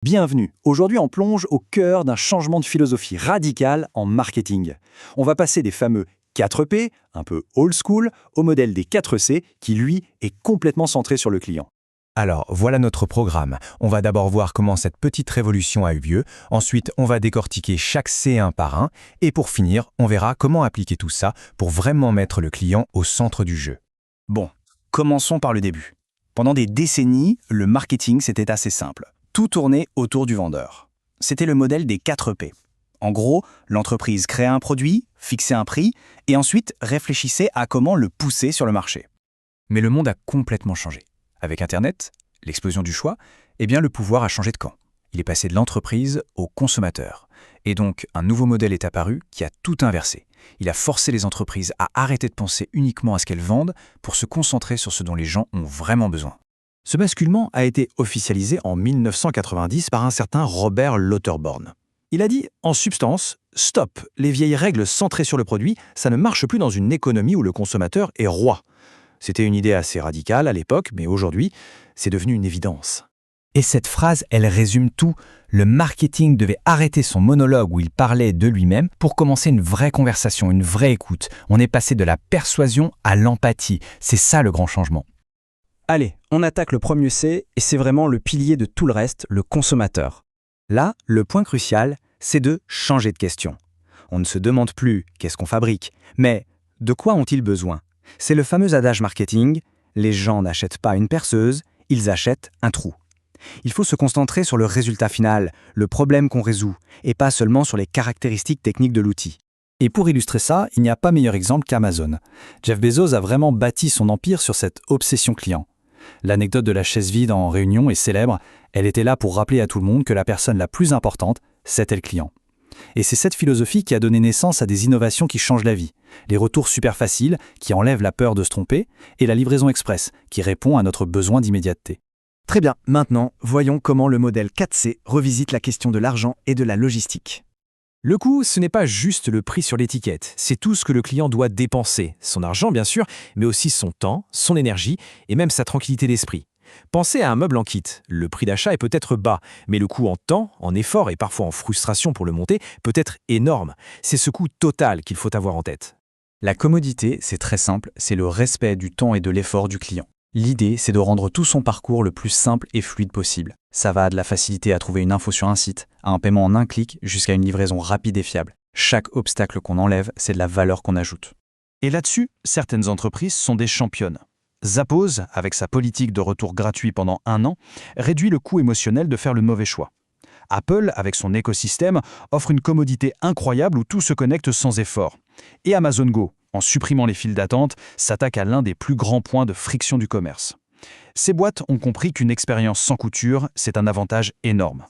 Bienvenue. Aujourd'hui, on plonge au cœur d'un changement de philosophie radical en marketing. On va passer des fameux 4P, un peu old school, au modèle des 4C, qui, lui, est complètement centré sur le client. Alors, voilà notre programme. On va d'abord voir comment cette petite révolution a eu lieu, ensuite on va décortiquer chaque C un par un, et pour finir, on verra comment appliquer tout ça pour vraiment mettre le client au centre du jeu. Bon, commençons par le début. Pendant des décennies, le marketing, c'était assez simple. Tout tournait autour du vendeur. C'était le modèle des 4P. En gros, l'entreprise créait un produit, fixait un prix, et ensuite réfléchissait à comment le pousser sur le marché. Mais le monde a complètement changé. Avec Internet, l'explosion du choix, le pouvoir a changé de camp. Il est passé de l'entreprise au consommateur. Et donc, un nouveau modèle est apparu qui a tout inversé. Il a forcé les entreprises à arrêter de penser uniquement à ce qu'elles vendent pour se concentrer sur ce dont les gens ont vraiment besoin. Ce basculement a été officialisé en 1990 par un certain Robert Lauterborn. Il a dit, en substance, « Stop, les vieilles règles centrées sur le produit, ça ne marche plus dans une économie où le consommateur est roi. » C'était une idée assez radicale à l'époque, mais aujourd'hui, c'est devenu une évidence. Et cette phrase, elle résume tout. Le marketing devait arrêter son monologue où il parlait de lui-même pour commencer une vraie conversation, une vraie écoute. On est passé de la persuasion à l'empathie. C'est ça le grand changement. Allez, on attaque le premier C, et c'est vraiment le pilier de tout le reste, le consommateur. Là, le point crucial, c'est de changer de question. On ne se demande plus qu'est-ce qu'on fabrique, mais de quoi ont-ils besoin? C'est le fameux adage marketing, les gens n'achètent pas une perceuse, ils achètent un trou. Il faut se concentrer sur le résultat final, le problème qu'on résout, et pas seulement sur les caractéristiques techniques de l'outil. Et pour illustrer ça, il n'y a pas meilleur exemple qu'Amazon. Jeff Bezos a vraiment bâti son empire sur cette obsession client. L'anecdote de la chaise vide en réunion est célèbre, elle était là pour rappeler à tout le monde que la personne la plus importante, c'était le client. Et c'est cette philosophie qui a donné naissance à des innovations qui changent la vie. Les retours super faciles, qui enlèvent la peur de se tromper, et la livraison express, qui répond à notre besoin d'immédiateté. Très bien, maintenant, voyons comment le modèle 4C revisite la question de l'argent et de la logistique. Le coût, ce n'est pas juste le prix sur l'étiquette, c'est tout ce que le client doit dépenser, son argent bien sûr, mais aussi son temps, son énergie et même sa tranquillité d'esprit. Pensez à un meuble en kit, le prix d'achat est peut-être bas, mais le coût en temps, en effort et parfois en frustration pour le monter peut être énorme. C'est ce coût total qu'il faut avoir en tête. La commodité, c'est très simple, c'est le respect du temps et de l'effort du client. L'idée, c'est de rendre tout son parcours le plus simple et fluide possible. Ça va de la facilité à trouver une info sur un site, à un paiement en un clic, jusqu'à une livraison rapide et fiable. Chaque obstacle qu'on enlève, c'est de la valeur qu'on ajoute. Et là-dessus, certaines entreprises sont des championnes. Zappos, avec sa politique de retour gratuit pendant 1 an, réduit le coût émotionnel de faire le mauvais choix. Apple, avec son écosystème, offre une commodité incroyable où tout se connecte sans effort. Et Amazon Go, en supprimant les files d'attente, s'attaque à l'un des plus grands points de friction du commerce. Ces boîtes ont compris qu'une expérience sans couture, c'est un avantage énorme.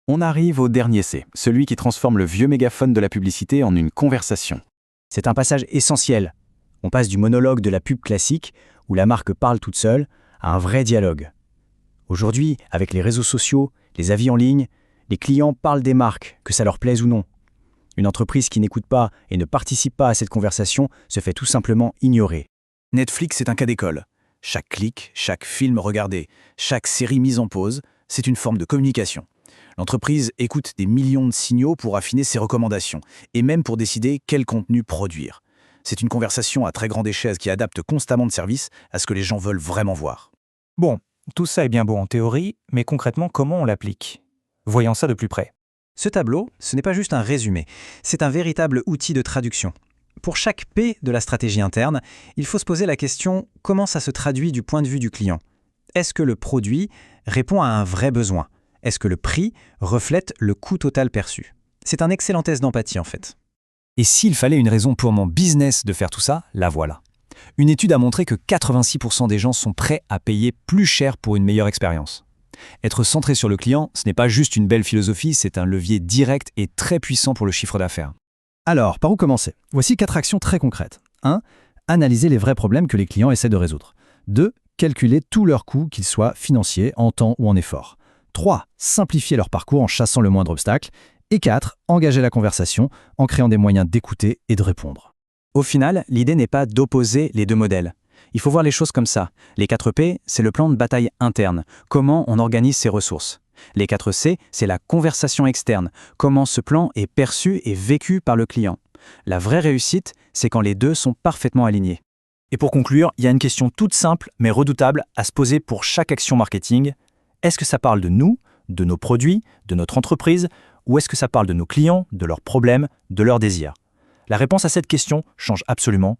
On arrive au dernier C, celui qui transforme le vieux mégaphone de la publicité en une conversation. C'est un passage essentiel. On passe du monologue de la pub classique, où la marque parle toute seule, à un vrai dialogue. Aujourd'hui, avec les réseaux sociaux, les avis en ligne, les clients parlent des marques, que ça leur plaise ou non. Une entreprise qui n'écoute pas et ne participe pas à cette conversation se fait tout simplement ignorer. Netflix est un cas d'école. Chaque clic, chaque film regardé, chaque série mise en pause, c'est une forme de communication. L'entreprise écoute des millions de signaux pour affiner ses recommandations, et même pour décider quel contenu produire. C'est une conversation à très grande échelle qui adapte constamment le service à ce que les gens veulent vraiment voir. Bon, tout ça est bien beau en théorie, mais concrètement, comment on l'applique? Voyons ça de plus près. Ce tableau, ce n'est pas juste un résumé, c'est un véritable outil de traduction. Pour chaque P de la stratégie interne, il faut se poser la question comment ça se traduit du point de vue du client. Est-ce que le produit répond à un vrai besoin? Est-ce que le prix reflète le coût total perçu? C'est un excellent test d'empathie en fait. Et s'il fallait une raison purement business de faire tout ça, la voilà. Une étude a montré que 86% des gens sont prêts à payer plus cher pour une meilleure expérience. Être centré sur le client, ce n'est pas juste une belle philosophie, c'est un levier direct et très puissant pour le chiffre d'affaires. Alors, par où commencer? Voici 4 actions très concrètes. 1. Analyser les vrais problèmes que les clients essaient de résoudre. 2. Calculer tous leurs coûts, qu'ils soient financiers, en temps ou en effort. 3. Simplifier leur parcours en chassant le moindre obstacle. Et 4. Engager la conversation en créant des moyens d'écouter et de répondre. Au final, l'idée n'est pas d'opposer les deux modèles. Il faut voir les choses comme ça. Les 4P, c'est le plan de bataille interne. Comment on organise ses ressources. Les 4 C, c'est la conversation externe, comment ce plan est perçu et vécu par le client. La vraie réussite, c'est quand les deux sont parfaitement alignés. Et pour conclure, il y a une question toute simple mais redoutable à se poser pour chaque action marketing. Est-ce que ça parle de nous, de nos produits, de notre entreprise, ou est-ce que ça parle de nos clients, de leurs problèmes, de leurs désirs? La réponse à cette question change absolument